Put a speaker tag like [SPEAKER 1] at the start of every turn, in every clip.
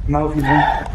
[SPEAKER 1] Nou, man.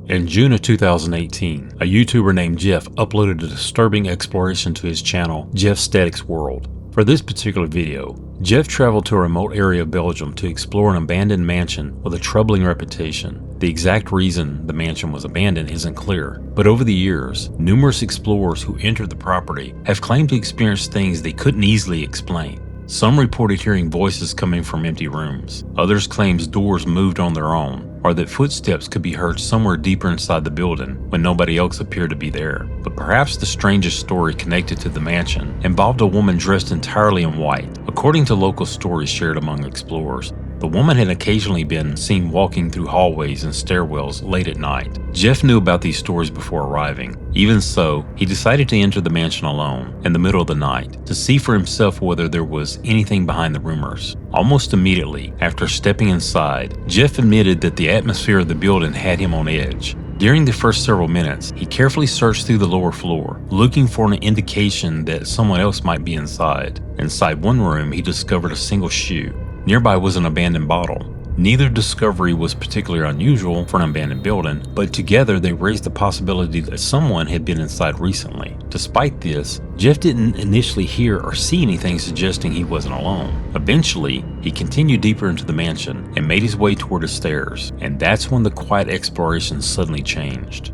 [SPEAKER 2] In June of 2018, a YouTuber named Jeff uploaded a disturbing exploration to his channel, Jeff Static's World. For this particular video, Jeff traveled to a remote area of Belgium to explore an abandoned mansion with a troubling reputation. The exact reason the mansion was abandoned isn't clear, but over the years, numerous explorers who entered the property have claimed to experience things they couldn't easily explain. Some reported hearing voices coming from empty rooms. Others claimed doors moved on their own, or that footsteps could be heard somewhere deeper inside the building when nobody else appeared to be there. But perhaps the strangest story connected to the mansion involved a woman dressed entirely in white. According to local stories shared among explorers, the woman had occasionally been seen walking through hallways and stairwells late at night. Jeff knew about these stories before arriving. Even so, he decided to enter the mansion alone in the middle of the night to see for himself whether there was anything behind the rumors. Almost immediately, after stepping inside, Jeff admitted that the atmosphere of the building had him on edge. During the first several minutes, he carefully searched through the lower floor, looking for an indication that someone else might be inside. Inside one room, he discovered a single shoe. Nearby was an abandoned bottle. Neither discovery was particularly unusual for an abandoned building, but together they raised the possibility that someone had been inside recently. Despite this, Jeff didn't initially hear or see anything suggesting he wasn't alone. Eventually, he continued deeper into the mansion and made his way toward the stairs, and that's when the quiet exploration suddenly changed.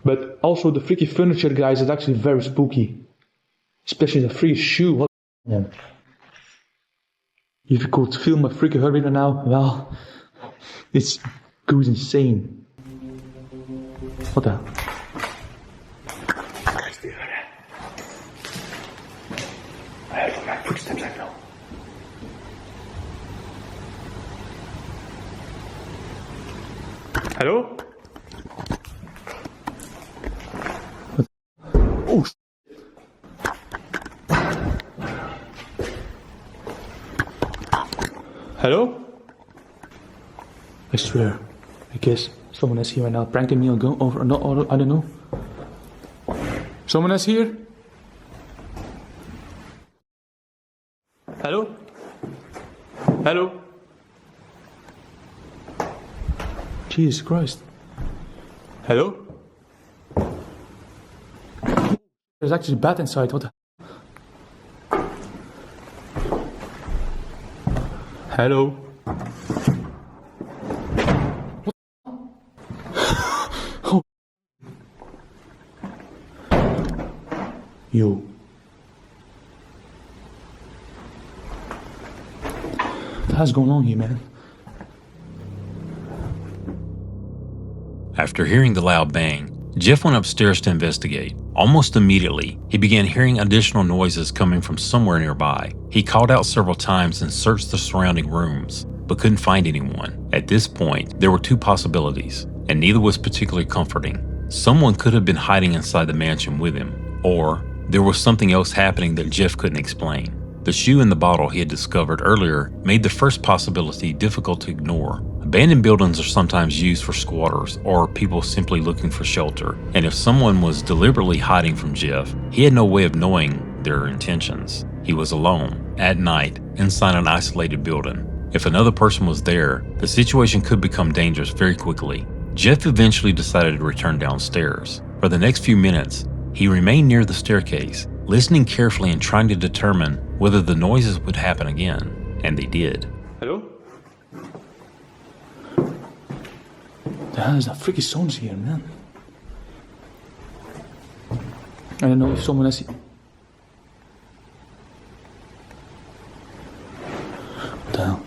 [SPEAKER 1] But also the freaky furniture, guys, is actually very spooky. Especially the freaky shoe. What the f***? If you could feel my freaking heart right now, well, it goes insane. What the hell? Guys, do you hear that? I heard my footsteps, I know. Hello? Oh, hello? I swear, I guess someone is here right now pranking me or going over, no, or, I don't know. Someone is here? Hello? Hello? Jesus Christ. Hello? There's actually a bat inside, what the? Hello? What? Oh. Yo. What the hell's going on here, man?
[SPEAKER 2] After hearing the loud bang, Jeff went upstairs to investigate. Almost immediately, he began hearing additional noises coming from somewhere nearby. He called out several times and searched the surrounding rooms, but couldn't find anyone. At this point, there were two possibilities, and neither was particularly comforting. Someone could have been hiding inside the mansion with him, or there was something else happening that Jeff couldn't explain. The shoe in the bottle he had discovered earlier made the first possibility difficult to ignore. Abandoned buildings are sometimes used for squatters or people simply looking for shelter, and if someone was deliberately hiding from Jeff, he had no way of knowing their intentions. He was alone, at night, inside an isolated building. If another person was there, the situation could become dangerous very quickly. Jeff eventually decided to return downstairs. For the next few minutes, he remained near the staircase, listening carefully and trying to determine whether the noises would happen again, and they did.
[SPEAKER 1] Hello? There's a freaky sounds here, man. I don't know if someone has... What the hell?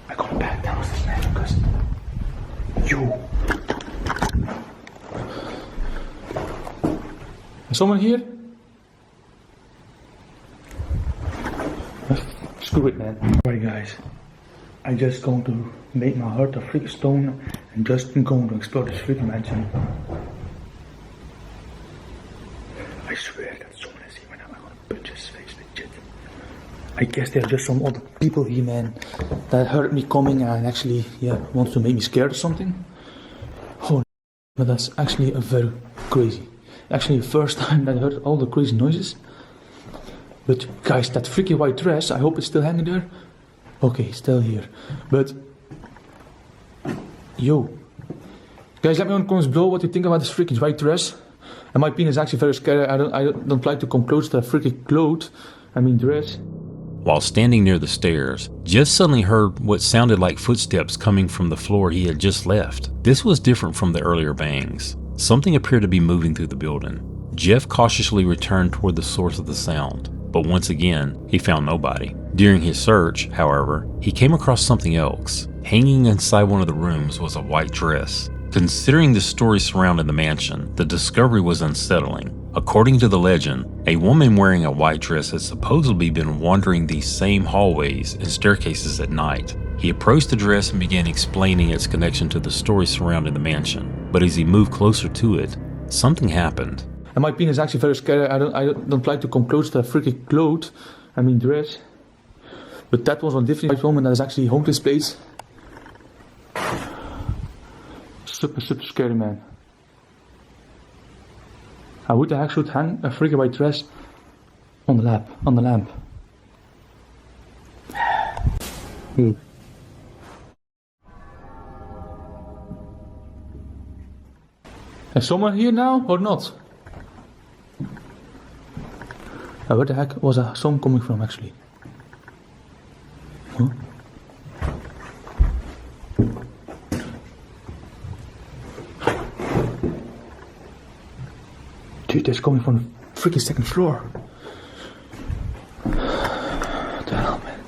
[SPEAKER 1] I got back downstairs, man, because... You... Is someone here? Screw it, man. Alright, guys. I'm just going to make my heart a freaking stone and just going to explore this freaking mansion. I swear that someone is here right now. I'm gonna punch his face, legit. I guess there are just some other people here, man, that heard me coming and actually, yeah, wants to make me scared or something. Oh, But that's actually a very crazy. Actually the first time that I heard all the crazy noises. But guys, that freaky white dress, I hope it's still hanging there. Okay, still here. But yo. Guys, let me know in the comments below what you think about this freaking white dress. And my penis is actually very scary. I don't like to come close to that freaking clothes. I mean dress.
[SPEAKER 2] While standing near the stairs, Jeff suddenly heard what sounded like footsteps coming from the floor he had just left. This was different from the earlier bangs. Something appeared to be moving through the building. Jeff cautiously returned toward the source of the sound, but once again, he found nobody. During his search, however, he came across something else. Hanging inside one of the rooms was a white dress. Considering the story surrounding the mansion, the discovery was unsettling. According to the legend, a woman wearing a white dress had supposedly been wandering these same hallways and staircases at night. He approached the dress and began explaining its connection to the story surrounding the mansion. But as he moved closer to it, something happened.
[SPEAKER 1] And my penis is actually very scary. I don't like to come close to that freaking clothes. I mean dress. But that was one different woman that is actually home to this place. Super scary, man. How would the heck should hang a freaking white dress on the lamp? Is someone here now or not? Where the heck was a song coming from actually? Huh? Dude, that's coming from the freaking second floor. What the hell, man?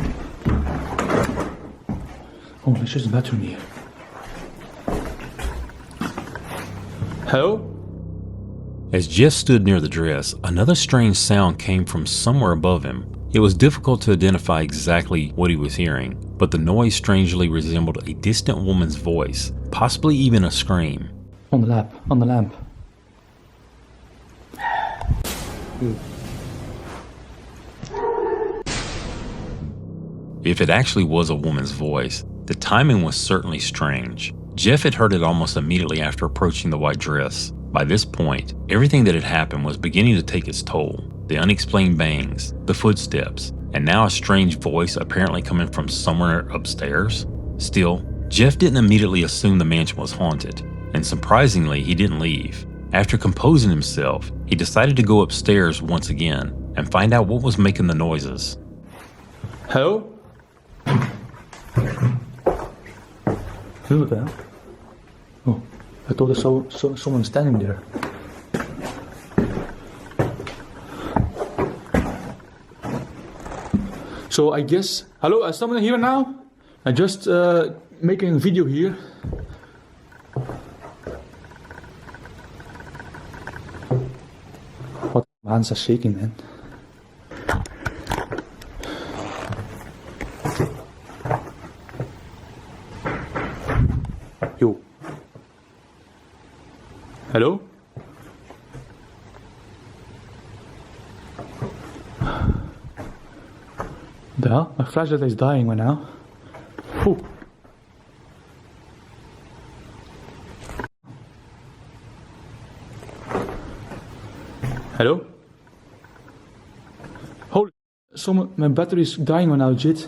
[SPEAKER 1] Oh, there's just a bathroom here. Hello?
[SPEAKER 2] As Jeff stood near the dress, another strange sound came from somewhere above him. It was difficult to identify exactly what he was hearing, but the noise strangely resembled a distant woman's voice, possibly even a scream.
[SPEAKER 1] On the lamp.
[SPEAKER 2] If it actually was a woman's voice, the timing was certainly strange. Jeff had heard it almost immediately after approaching the white dress. By this point, everything that had happened was beginning to take its toll. The unexplained bangs, the footsteps, and now a strange voice apparently coming from somewhere upstairs. Still, Jeff didn't immediately assume the mansion was haunted, and surprisingly, he didn't leave. After composing himself, he decided to go upstairs once again and find out what was making the noises.
[SPEAKER 1] Hello? Who was that? Oh, I thought I saw someone standing there. So I guess... Hello, is someone here now? I just making a video here. What? My hands are shaking, man. Yo. Hello? The hell? My flashlight is dying right now. Whew. Hello? Holy, my battery is dying right now, Jit.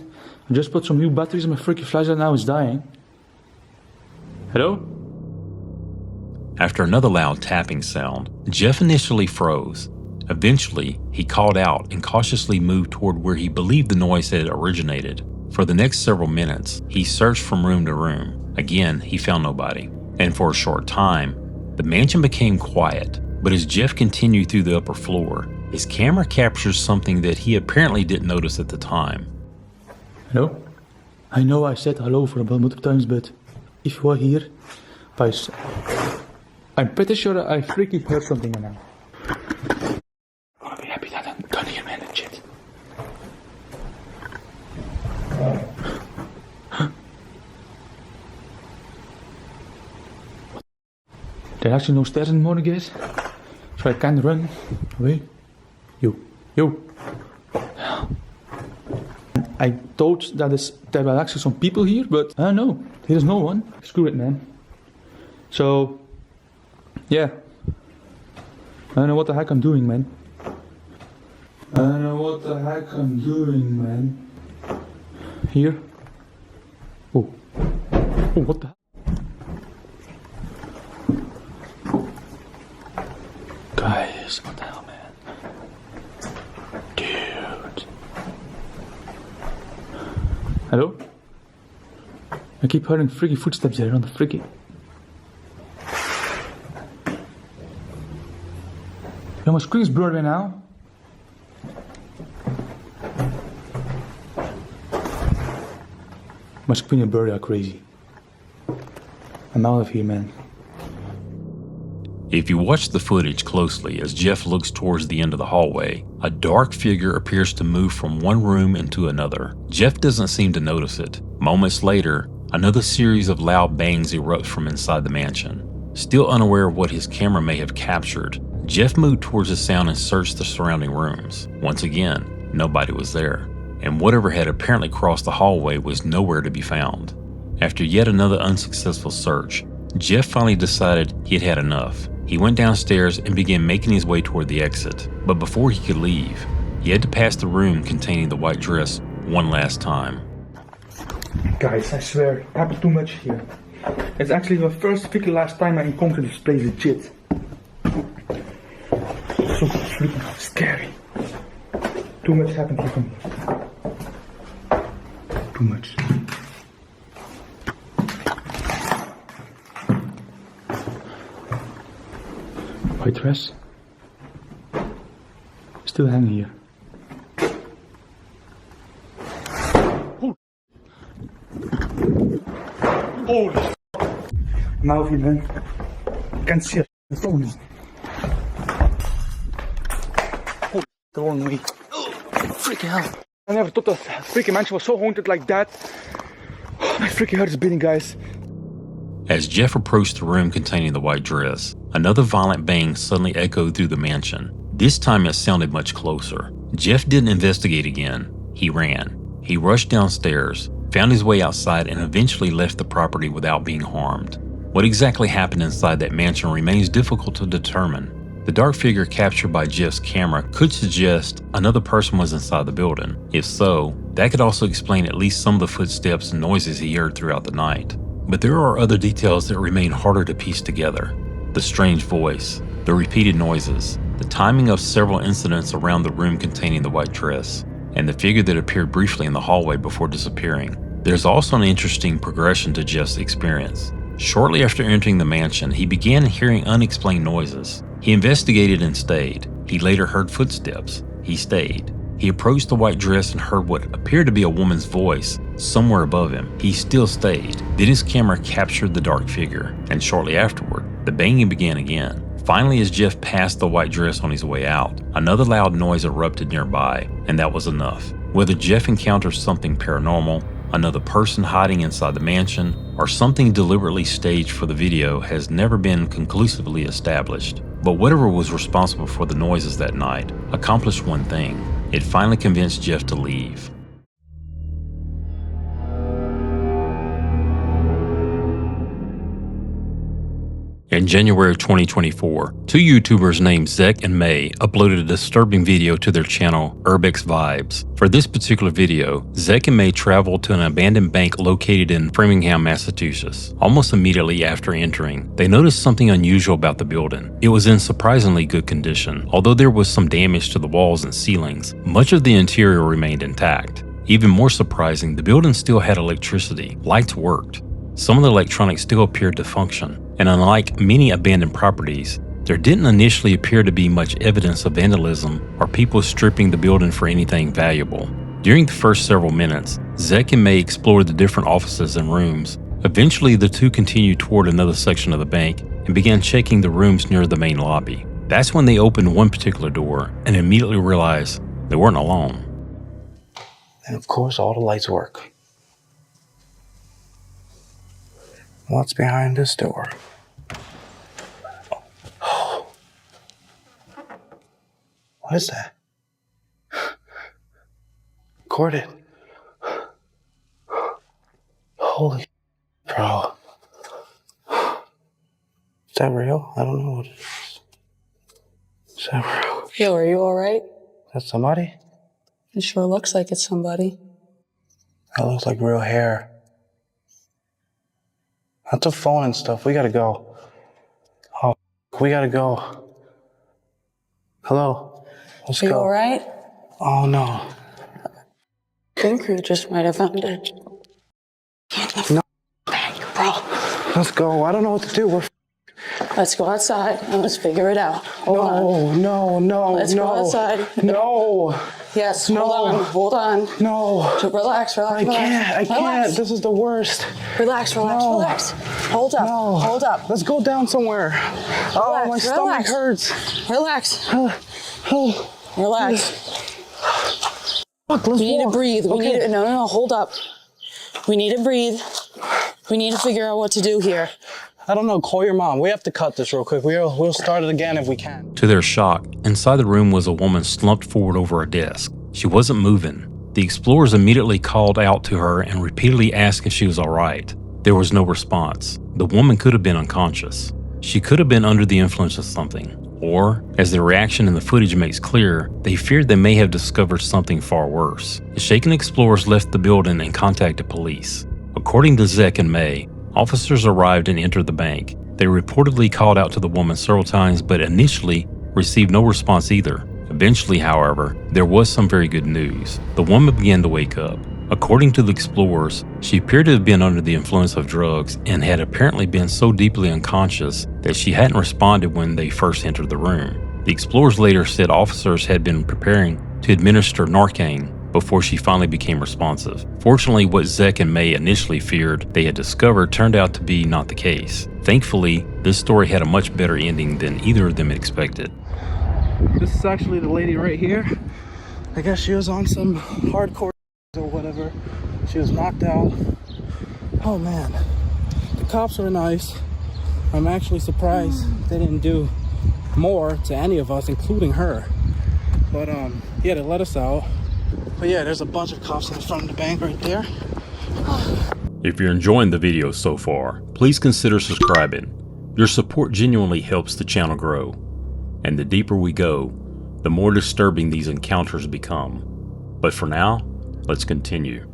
[SPEAKER 1] I just put some new batteries in my freaking flashlight, now it's dying. Hello?
[SPEAKER 2] After another loud tapping sound, Jeff initially froze. Eventually, he called out and cautiously moved toward where he believed the noise had originated. For the next several minutes, he searched from room to room. Again, he found nobody. And for a short time, the mansion became quiet. But as Jeff continued through the upper floor, his camera captures something that he apparently didn't notice at the time.
[SPEAKER 1] Hello? I know I said hello for about multiple times, but if you are here, I'm pretty sure I freaking heard something right now. I'm gonna be happy that I'm done here, man, and shit. There are actually no stairs anymore, guys. So I can't run away. Yo. I thought that there were actually some people here, but no, there's no one. Screw it, man. So Yeah. I don't know what the heck I'm doing, man. I don't know what the heck I'm doing, man. Here. Oh. Oh, what the heck? Guys, what the hell, man? Dude. Hello? I keep hearing freaky footsteps there on the freaky. Yo, my screen's blurry now. My screen and blurry are crazy. I'm out of here, man.
[SPEAKER 2] If you watch the footage closely as Jeff looks towards the end of the hallway, a dark figure appears to move from one room into another. Jeff doesn't seem to notice it. Moments later, another series of loud bangs erupts from inside the mansion. Still unaware of what his camera may have captured, Jeff moved towards the sound and searched the surrounding rooms. Once again, nobody was there, and whatever had apparently crossed the hallway was nowhere to be found. After yet another unsuccessful search, Jeff finally decided he had had enough. He went downstairs and began making his way toward the exit, but before he could leave, he had to pass the room containing the white dress one last time.
[SPEAKER 1] Guys, I swear, it happened too much here. It's actually the first freaking last time I encountered this place legit. So freaking scary. Too much happened here for me. Too much. White dress. Still hanging here. Holy. I'm out of here, man. I can't see the phone. Holy, the wrong way. Oh, freaking hell. I never thought the freaking mansion was so haunted like that. My freaking heart is beating, guys.
[SPEAKER 2] As Jeff approached the room containing the white dress, another violent bang suddenly echoed through the mansion. This time it sounded much closer. Jeff didn't investigate again. He ran. He rushed downstairs, found his way outside, and eventually left the property without being harmed. What exactly happened inside that mansion remains difficult to determine. The dark figure captured by Jeff's camera could suggest another person was inside the building. If so, that could also explain at least some of the footsteps and noises he heard throughout the night. But there are other details that remain harder to piece together. The strange voice, the repeated noises, the timing of several incidents around the room containing the white dress, and the figure that appeared briefly in the hallway before disappearing. There's also an interesting progression to Jeff's experience. Shortly after entering the mansion, he began hearing unexplained noises. He investigated and stayed. He later heard footsteps. He stayed. He approached the white dress and heard what appeared to be a woman's voice somewhere above him. He still stayed. Then his camera captured the dark figure, and shortly afterward, the banging began again. Finally, as Jeff passed the white dress on his way out, another loud noise erupted nearby, and that was enough. Whether Jeff encounters something paranormal, another person hiding inside the mansion, or something deliberately staged for the video has never been conclusively established. But whatever was responsible for the noises that night accomplished one thing. It finally convinced Jeff to leave. In January of 2024, two YouTubers named Zek and May uploaded a disturbing video to their channel, Urbex Vibes. For this particular video, Zek and May traveled to an abandoned bank located in Framingham, Massachusetts. Almost immediately after entering, they noticed something unusual about the building. It was in surprisingly good condition. Although there was some damage to the walls and ceilings, much of the interior remained intact. Even more surprising, the building still had electricity. Lights worked. Some of the electronics still appeared to function, and unlike many abandoned properties, there didn't initially appear to be much evidence of vandalism or people stripping the building for anything valuable. During the first several minutes, Zek and May explored the different offices and rooms. Eventually, the two continued toward another section of the bank and began checking the rooms near the main lobby. That's when they opened one particular door and immediately realized they weren't alone.
[SPEAKER 3] And of course, all the lights work. What's behind this door? Oh. What is that? Record it. Holy bro. that real? I don't know what it is. Is that real?
[SPEAKER 4] Yo, are you alright?
[SPEAKER 3] That's somebody?
[SPEAKER 4] It sure looks like it's somebody.
[SPEAKER 3] That looks like real hair. That's a phone and stuff. We gotta go. Oh, we gotta go. Hello? Let's
[SPEAKER 4] Are you
[SPEAKER 3] go.
[SPEAKER 4] alright?
[SPEAKER 3] Oh, no.
[SPEAKER 4] Think crew just might have found it.
[SPEAKER 3] No.
[SPEAKER 4] Bro,
[SPEAKER 3] Let's go. I don't know what to do.
[SPEAKER 4] let's go outside and let's figure it out. Hold on.
[SPEAKER 3] No.
[SPEAKER 4] Let's go outside.
[SPEAKER 3] No.
[SPEAKER 4] Yes,
[SPEAKER 3] No.
[SPEAKER 4] hold on.
[SPEAKER 3] No.
[SPEAKER 4] So relax.
[SPEAKER 3] I can't. This is the worst.
[SPEAKER 4] Relax.
[SPEAKER 3] No.
[SPEAKER 4] Hold up.
[SPEAKER 3] No.
[SPEAKER 4] Hold up.
[SPEAKER 3] Let's go down somewhere. Oh, my stomach
[SPEAKER 4] relax.
[SPEAKER 3] hurts.
[SPEAKER 4] Relax.
[SPEAKER 3] Oh.
[SPEAKER 4] Relax.
[SPEAKER 3] Fuck, let's
[SPEAKER 4] We need to
[SPEAKER 3] walk.
[SPEAKER 4] breathe.
[SPEAKER 3] Okay.
[SPEAKER 4] No, hold up. We need to breathe. We need to figure out what to do here.
[SPEAKER 3] I don't know. Call your mom. We have to cut this real quick. We'll start it again if we can.
[SPEAKER 2] To their shock, inside the room was a woman slumped forward over a desk. She wasn't moving. The explorers immediately called out to her and repeatedly asked if she was all right. There was no response. The woman could have been unconscious. She could have been under the influence of something. Or, as the reaction in the footage makes clear, they feared they may have discovered something far worse. The shaken explorers left the building and contacted police. According to Zek and May, officers arrived and entered the bank. They reportedly called out to the woman several times, but initially received no response either. Eventually, however, there was some very good news. The woman began to wake up. According to the explorers, she appeared to have been under the influence of drugs and had apparently been so deeply unconscious that she hadn't responded when they first entered the room. The explorers later said officers had been preparing to administer Narcan before she finally became responsive. Fortunately, what Zek and May initially feared they had discovered turned out to be not the case. Thankfully, this story had a much better ending than either of them expected.
[SPEAKER 3] This is actually the lady right here. I guess she was on some hardcore or whatever. She was knocked out. Oh man, the cops were nice. I'm actually surprised they didn't do more to any of us, including her. But yeah, they let us out. But yeah, there's a bunch of cops in front of the bank right there.
[SPEAKER 2] If you're enjoying the video so far, please consider subscribing. Your support genuinely helps the channel grow. And the deeper we go, the more disturbing these encounters become. But for now, let's continue.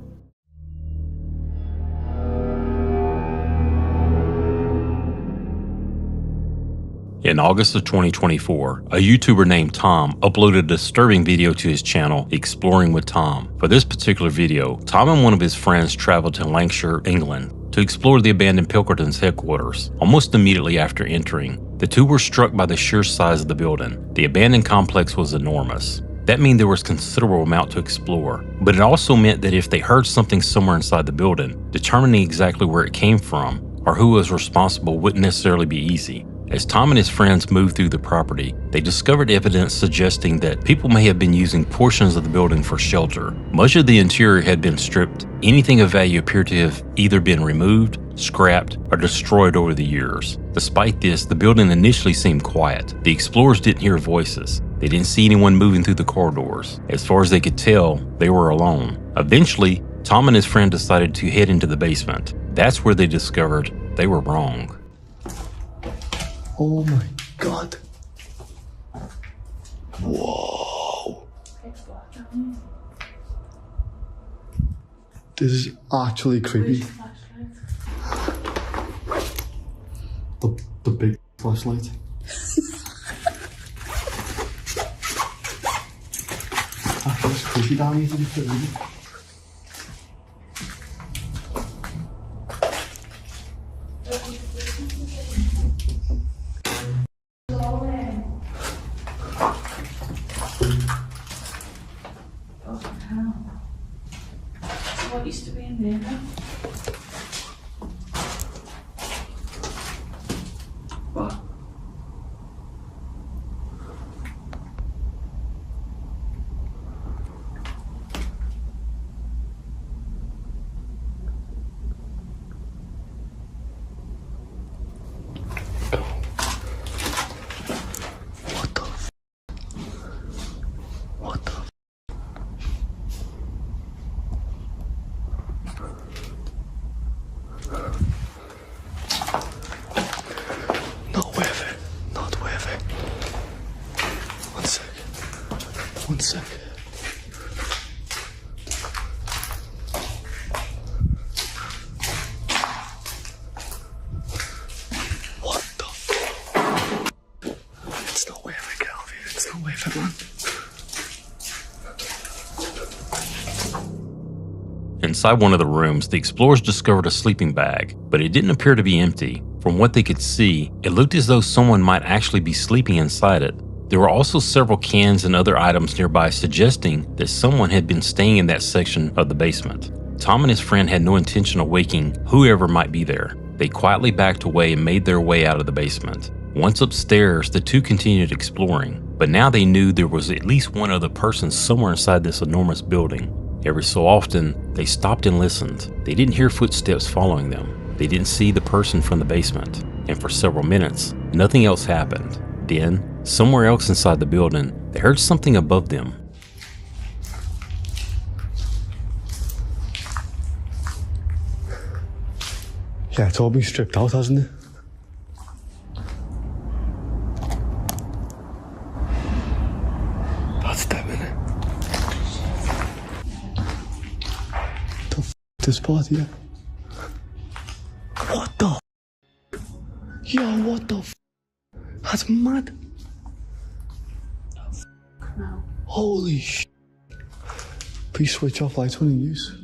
[SPEAKER 2] In August of 2024, a YouTuber named Tom uploaded a disturbing video to his channel, Exploring with Tom. For this particular video, Tom and one of his friends traveled to Lancashire, England, to explore the abandoned Pilkington's headquarters. Almost immediately after entering, the two were struck by the sheer size of the building. The abandoned complex was enormous. That meant there was considerable amount to explore, but it also meant that if they heard something somewhere inside the building, determining exactly where it came from or who was responsible wouldn't necessarily be easy. As Tom and his friends moved through the property, they discovered evidence suggesting that people may have been using portions of the building for shelter. Much of the interior had been stripped. Anything of value appeared to have either been removed, scrapped, or destroyed over the years. Despite this, the building initially seemed quiet. The explorers didn't hear voices. They didn't see anyone moving through the corridors. As far as they could tell, they were alone. Eventually, Tom and his friend decided to head into the basement. That's where they discovered they were wrong.
[SPEAKER 1] Oh my god. Whoa. This is actually creepy. The big flashlight. That's creepy down here to be put in.
[SPEAKER 4] What used to be in there?
[SPEAKER 1] What?
[SPEAKER 3] sec. What the fuck? It's no way if I get out of here. It's no way if I run.
[SPEAKER 2] Inside one of the rooms, the explorers discovered a sleeping bag, but it didn't appear to be empty. From what they could see, it looked as though someone might actually be sleeping inside it. There were also several cans and other items nearby suggesting that someone had been staying in that section of the basement. Tom and his friend had no intention of waking whoever might be there. They quietly backed away and made their way out of the basement. Once upstairs, the two continued exploring, but now they knew there was at least one other person somewhere inside this enormous building. Every so often, they stopped and listened. They didn't hear footsteps following them. They didn't see the person from the basement. And for several minutes, nothing else happened. Then, somewhere else inside the building, they heard something above them.
[SPEAKER 3] Yeah, it's all been stripped out, hasn't it? That's them, innit? The f*** this part here? What the f***? Yo, what the f***? That's mad.
[SPEAKER 4] No.
[SPEAKER 3] Holy sh**. Please switch off lights when in use.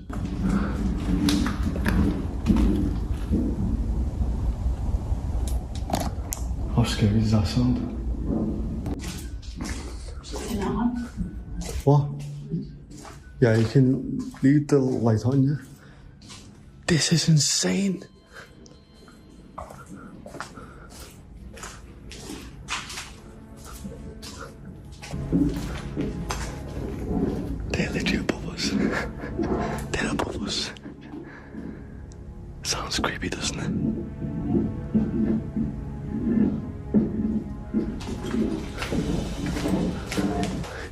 [SPEAKER 3] How scary does that sound?
[SPEAKER 4] Is it on?
[SPEAKER 3] What? Yeah, you can leave the light on, yeah. This is insane. They're literally above us. They're above us. Sounds creepy, doesn't it?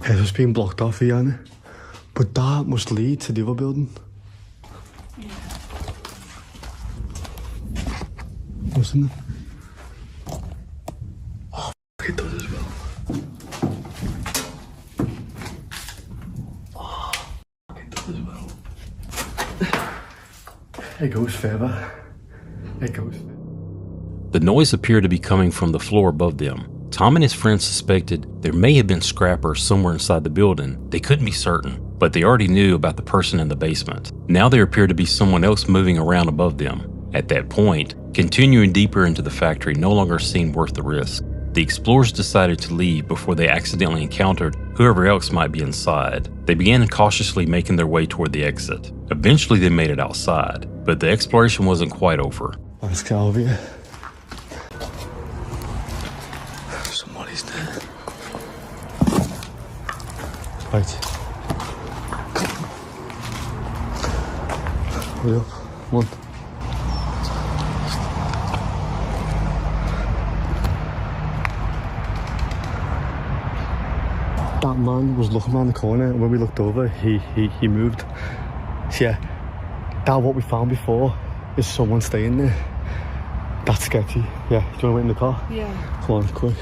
[SPEAKER 3] Yeah, it's being blocked off here, isn't it? But that must lead to the other building.
[SPEAKER 4] Yeah.
[SPEAKER 3] Mustn't it? Oh, it does as well. Oh, it does as well. It goes further. It goes further.
[SPEAKER 2] The noise appeared to be coming from the floor above them. Tom and his friends suspected there may have been scrappers somewhere inside the building. They couldn't be certain, but they already knew about the person in the basement. Now there appeared to be someone else moving around above them. At that point, continuing deeper into the factory no longer seemed worth the risk. The explorers decided to leave before they accidentally encountered whoever else might be inside. They began cautiously making their way toward the exit. Eventually they made it outside, but the exploration wasn't quite over.
[SPEAKER 3] Let's get over here. Somebody's there. Right. Hurry up. Come on. That man was looking around the corner, and when we looked over, he moved. So yeah, that what we found before is someone staying there. That's sketchy. Yeah, do you want to wait in the car?
[SPEAKER 4] Yeah.
[SPEAKER 3] Come on, quick.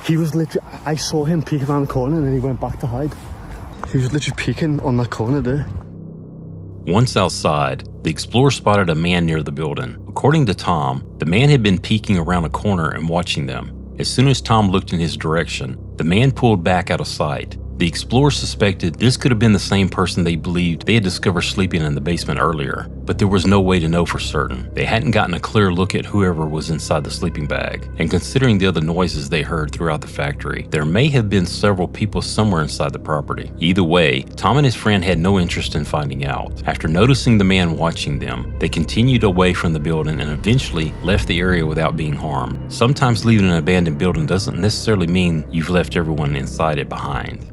[SPEAKER 3] He was literally, I saw him peeking around the corner and then he went back to hide. He was literally peeking on that corner there.
[SPEAKER 2] Once outside, the explorers spotted a man near the building. According to Tom, the man had been peeking around a corner and watching them. As soon as Tom looked in his direction, the man pulled back out of sight. The explorers suspected this could have been the same person they believed they had discovered sleeping in the basement earlier, but there was no way to know for certain. They hadn't gotten a clear look at whoever was inside the sleeping bag, and considering the other noises they heard throughout the factory, there may have been several people somewhere inside the property. Either way, Tom and his friend had no interest in finding out. After noticing the man watching them, they continued away from the building and eventually left the area without being harmed. Sometimes leaving an abandoned building doesn't necessarily mean you've left everyone inside it behind.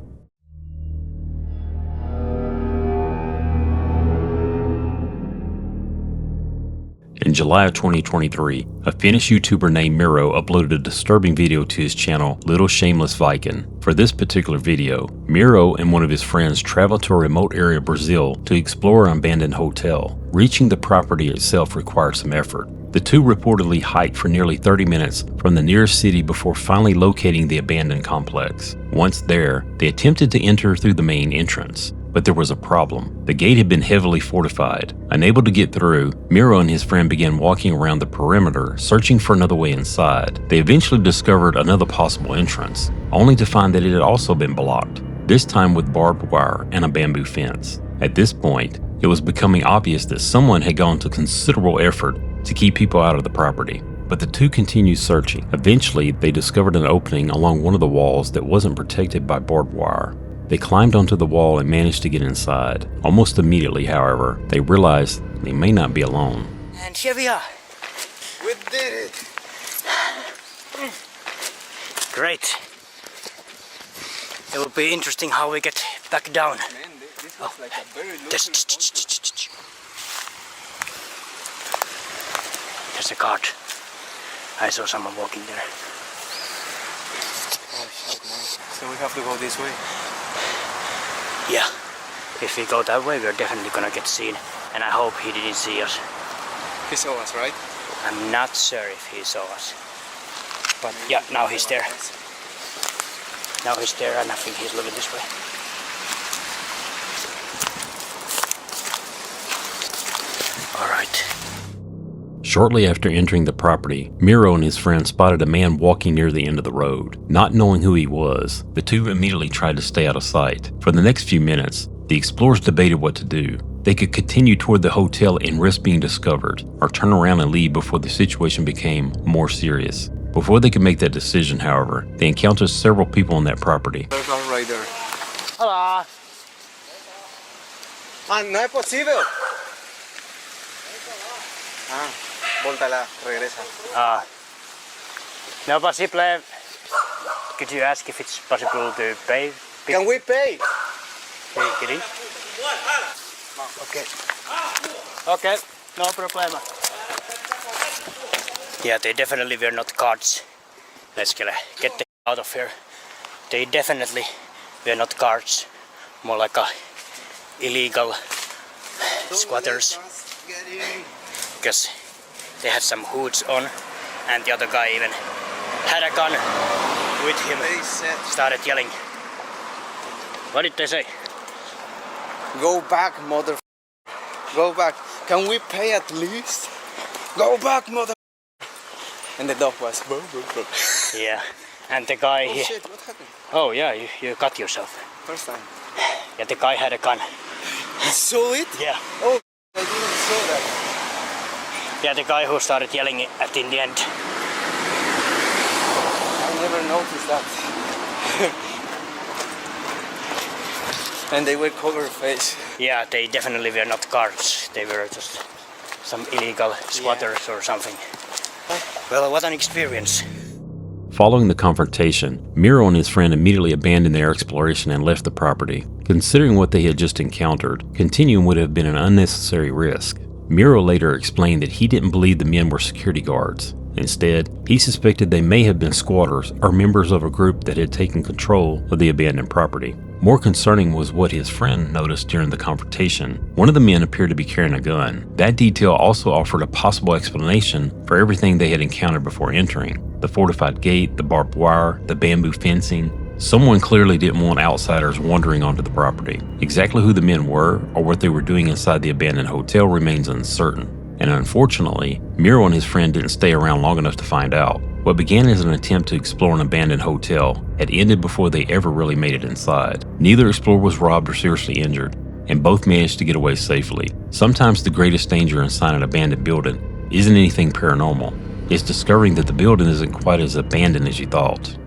[SPEAKER 2] In July of 2023, a Finnish YouTuber named Miro uploaded a disturbing video to his channel, Little Shameless Viking. For this particular video, Miro and one of his friends traveled to a remote area of Brazil to explore an abandoned hotel. Reaching the property itself required some effort. The two reportedly hiked for nearly 30 minutes from the nearest city before finally locating the abandoned complex. Once there, they attempted to enter through the main entrance. But there was a problem. The gate had been heavily fortified. Unable to get through, Miro and his friend began walking around the perimeter, searching for another way inside. They eventually discovered another possible entrance, only to find that it had also been blocked, this time with barbed wire and a bamboo fence. At this point, it was becoming obvious that someone had gone to considerable effort to keep people out of the property. But the two continued searching. Eventually, they discovered an opening along one of the walls that wasn't protected by barbed wire. They climbed onto the wall and managed to get inside. Almost immediately, however, they realized they may not be alone.
[SPEAKER 5] And here we are.
[SPEAKER 6] We did it!
[SPEAKER 5] Great. It will be interesting how we get back down.
[SPEAKER 6] Man, this was like a very
[SPEAKER 5] There's a cart. I saw someone walking there.
[SPEAKER 6] Oh shit, man. So we have to go this way.
[SPEAKER 5] Yeah. If we go that way, we're definitely gonna get seen. And I hope he didn't see us.
[SPEAKER 6] He saw us, right?
[SPEAKER 5] I'm not sure if he saw us. But yeah, now he's there. Now he's there and I think he's looking this way. Alright.
[SPEAKER 2] Shortly after entering the property, Miro and his friend spotted a man walking near the end of the road. Not knowing who he was, the two immediately tried to stay out of sight. For the next few minutes, the explorers debated what to do. They could continue toward the hotel and risk being discovered, or turn around and leave before the situation became more serious. Before they could make that decision, however, they encountered several people on that property.
[SPEAKER 6] There's one right there.
[SPEAKER 5] Hola!
[SPEAKER 6] No es posible. Voltala, regresa.
[SPEAKER 5] No possible. Could you ask if it's possible to pay?
[SPEAKER 6] Can we pay?
[SPEAKER 5] Hey, kitty.
[SPEAKER 6] Okay.
[SPEAKER 5] Okay, no problem. Yeah, they definitely were not cards. Let's get them out of here. They definitely were not cards. More like a illegal squatters. Because they had some hoods on and the other guy even had a gun with him.
[SPEAKER 6] They said,
[SPEAKER 5] Started yelling. What did they say?
[SPEAKER 6] go back, mother. Go back. Can we pay at least? Go back, mother. And the dog was.
[SPEAKER 5] Yeah, and the guy
[SPEAKER 6] Oh
[SPEAKER 5] here.
[SPEAKER 6] shit, what happened?
[SPEAKER 5] Oh yeah, you cut yourself.
[SPEAKER 6] First time.
[SPEAKER 5] Yeah, the guy had a gun.
[SPEAKER 6] You saw it?
[SPEAKER 5] Yeah.
[SPEAKER 6] Oh, I didn't saw that.
[SPEAKER 5] Yeah, the guy who started yelling in the end.
[SPEAKER 6] I never noticed that. And they were covered face.
[SPEAKER 5] Yeah, they definitely were not guards. They were just some illegal squatters or something. Well, what an experience.
[SPEAKER 2] Following the confrontation, Miro and his friend immediately abandoned their exploration and left the property. Considering what they had just encountered, continuing would have been an unnecessary risk. Miro later explained that he didn't believe the men were security guards. Instead, he suspected they may have been squatters or members of a group that had taken control of the abandoned property. More concerning was what his friend noticed during the confrontation. One of the men appeared to be carrying a gun. That detail also offered a possible explanation for everything they had encountered before entering. The fortified gate, the barbed wire, the bamboo fencing. Someone clearly didn't want outsiders wandering onto the property. Exactly who the men were or what they were doing inside the abandoned hotel remains uncertain. And unfortunately, Miro and his friend didn't stay around long enough to find out. What began as an attempt to explore an abandoned hotel had ended before they ever really made it inside. Neither explorer was robbed or seriously injured, and both managed to get away safely. Sometimes the greatest danger inside an abandoned building isn't anything paranormal. It's discovering that the building isn't quite as abandoned as you thought.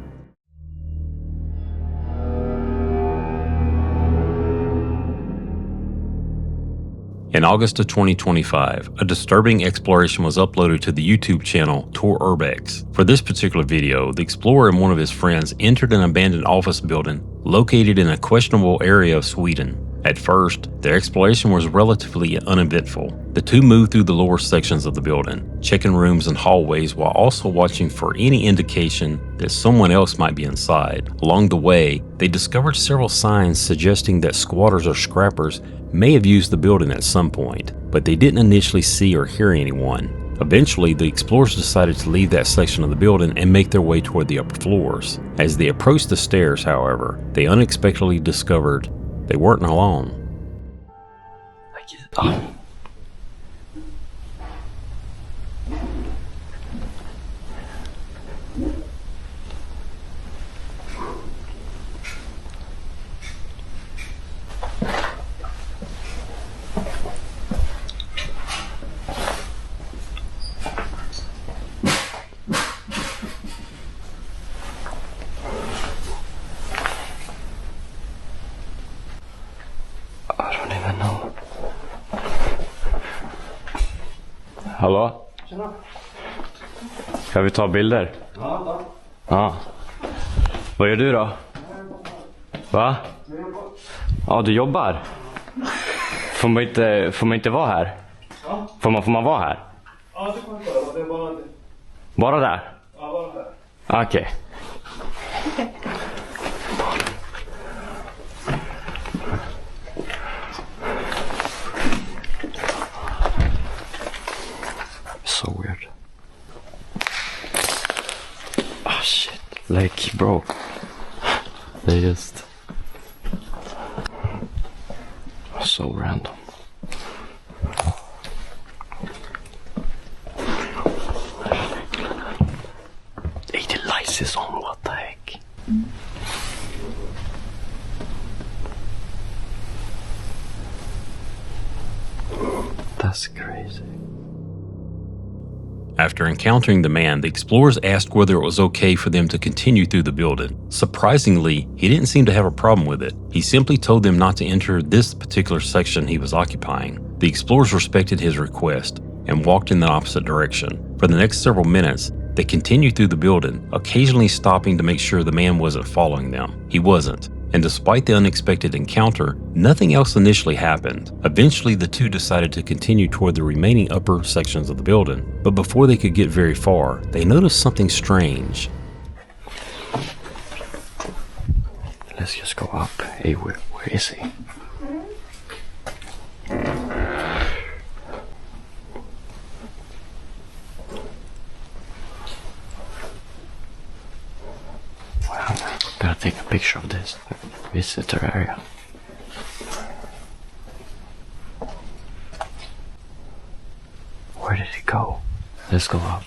[SPEAKER 2] In August of 2025, a disturbing exploration was uploaded to the YouTube channel Tour Urbex. For this particular video, the explorer and one of his friends entered an abandoned office building located in a questionable area of Sweden. At first, their exploration was relatively uneventful. The two moved through the lower sections of the building, checking rooms and hallways while also watching for any indication that someone else might be inside. Along the way, they discovered several signs suggesting that squatters or scrappers may have used the building at some point, but they didn't initially see or hear anyone. Eventually, the explorers decided to leave that section of the building and make their way toward the upper floors. As they approached the stairs, however, they unexpectedly discovered they weren't alone.
[SPEAKER 7] Hallå?
[SPEAKER 3] Tjena.
[SPEAKER 7] Ska vi ta bilder?
[SPEAKER 3] Ja.
[SPEAKER 7] Ja. Vad gör du då? Va? Ja, du jobbar? Får man inte vara här?
[SPEAKER 3] Ja.
[SPEAKER 7] Får man vara här?
[SPEAKER 3] Ja, det får man göra. Det är bara det.
[SPEAKER 7] Bara där?
[SPEAKER 3] Ja, bara där.
[SPEAKER 7] Okej. So weird. Oh shit. Like, bro. They just... So random. Hey, the lights is on, what the heck? That's crazy.
[SPEAKER 2] After encountering the man, the explorers asked whether it was okay for them to continue through the building. Surprisingly, he didn't seem to have a problem with it. He simply told them not to enter this particular section he was occupying. The explorers respected his request and walked in the opposite direction. For the next several minutes, they continued through the building, occasionally stopping to make sure the man wasn't following them. He wasn't. And despite the unexpected encounter, nothing else initially happened. Eventually, the two decided to continue toward the remaining upper sections of the building. But before they could get very far, they noticed something strange.
[SPEAKER 7] Let's just go up. Hey, where is he? Wow, gotta take a picture of this visitor area. Where did he go? Let's go up.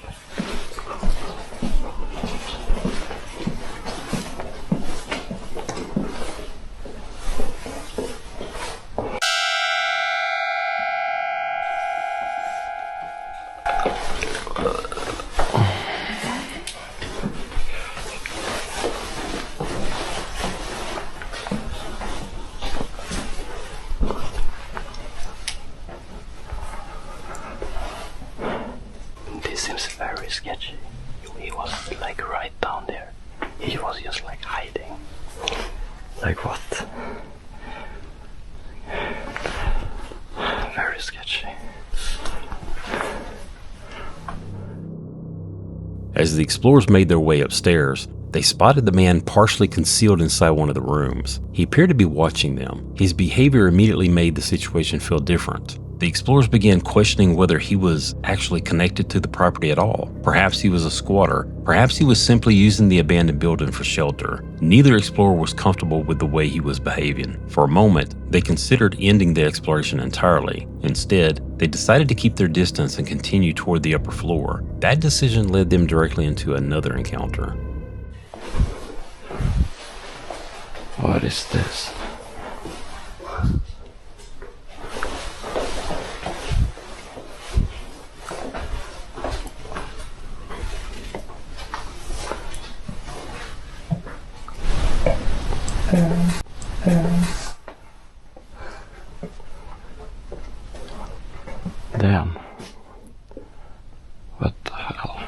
[SPEAKER 7] This seems very sketchy. He was like right down there. He was just like hiding. Like what? Very sketchy.
[SPEAKER 2] As the explorers made their way upstairs, they spotted the man partially concealed inside one of the rooms. He appeared to be watching them. His behavior immediately made the situation feel different. The explorers began questioning whether he was actually connected to the property at all. Perhaps he was a squatter. Perhaps he was simply using the abandoned building for shelter. Neither explorer was comfortable with the way he was behaving. For a moment, they considered ending the exploration entirely. Instead, they decided to keep their distance and continue toward the upper floor. That decision led them directly into another encounter.
[SPEAKER 7] What is this? Damn. What the hell?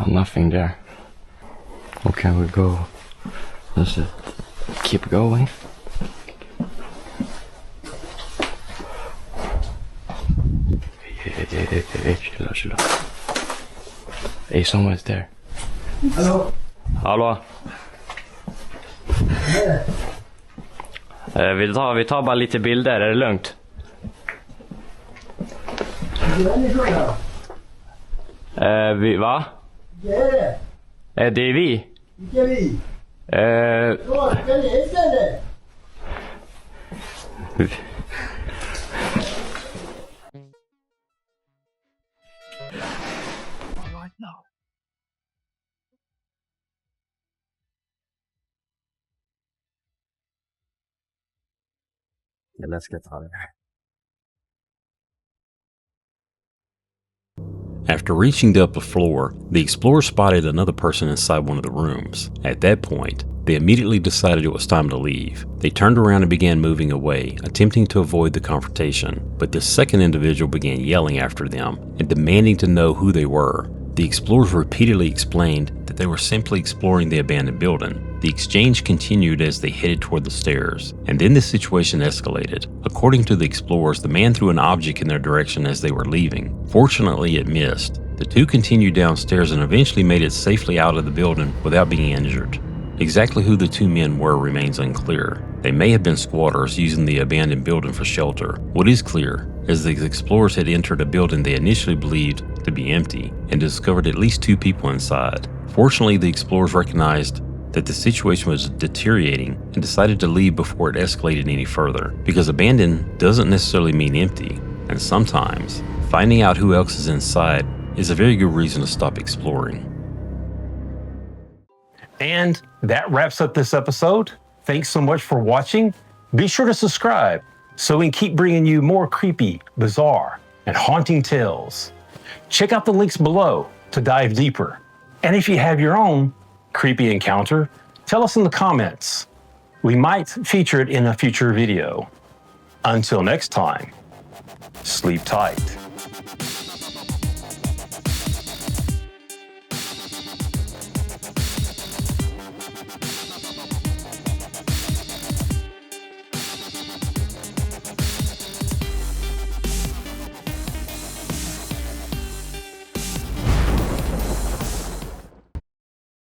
[SPEAKER 7] Nothing there. Where can we go? Does it keep going? Chill. Hey, someone's there.
[SPEAKER 3] Hello.
[SPEAKER 7] Hallå? Vi tar bara lite bilder, är det lugnt? Va?
[SPEAKER 8] Det är det.
[SPEAKER 7] Det är vi.
[SPEAKER 8] Vilka är vi? Ja, ska ni istället?
[SPEAKER 7] Let's get out of here.
[SPEAKER 2] After reaching the upper floor, the explorers spotted another person inside one of the rooms. At that point, they immediately decided it was time to leave. They turned around and began moving away, attempting to avoid the confrontation. But this second individual began yelling after them and demanding to know who they were. The explorers repeatedly explained that they were simply exploring the abandoned building. The exchange continued as they headed toward the stairs, and then the situation escalated. According to the explorers, the man threw an object in their direction as they were leaving. Fortunately, it missed. The two continued downstairs and eventually made it safely out of the building without being injured. Exactly who the two men were remains unclear. They may have been squatters using the abandoned building for shelter. What is clear is the explorers had entered a building they initially believed to be empty and discovered at least two people inside. Fortunately, the explorers recognized that the situation was deteriorating and decided to leave before it escalated any further, because abandoned doesn't necessarily mean empty, and sometimes finding out who else is inside is a very good reason to stop exploring.
[SPEAKER 9] And that wraps up this episode. Thanks so much for watching. Be sure to subscribe so we can keep bringing you more creepy, bizarre, and haunting tales. Check out the links below to dive deeper. And if you have your own creepy encounter, tell us in the comments. We might feature it in a future video. Until next time, sleep tight.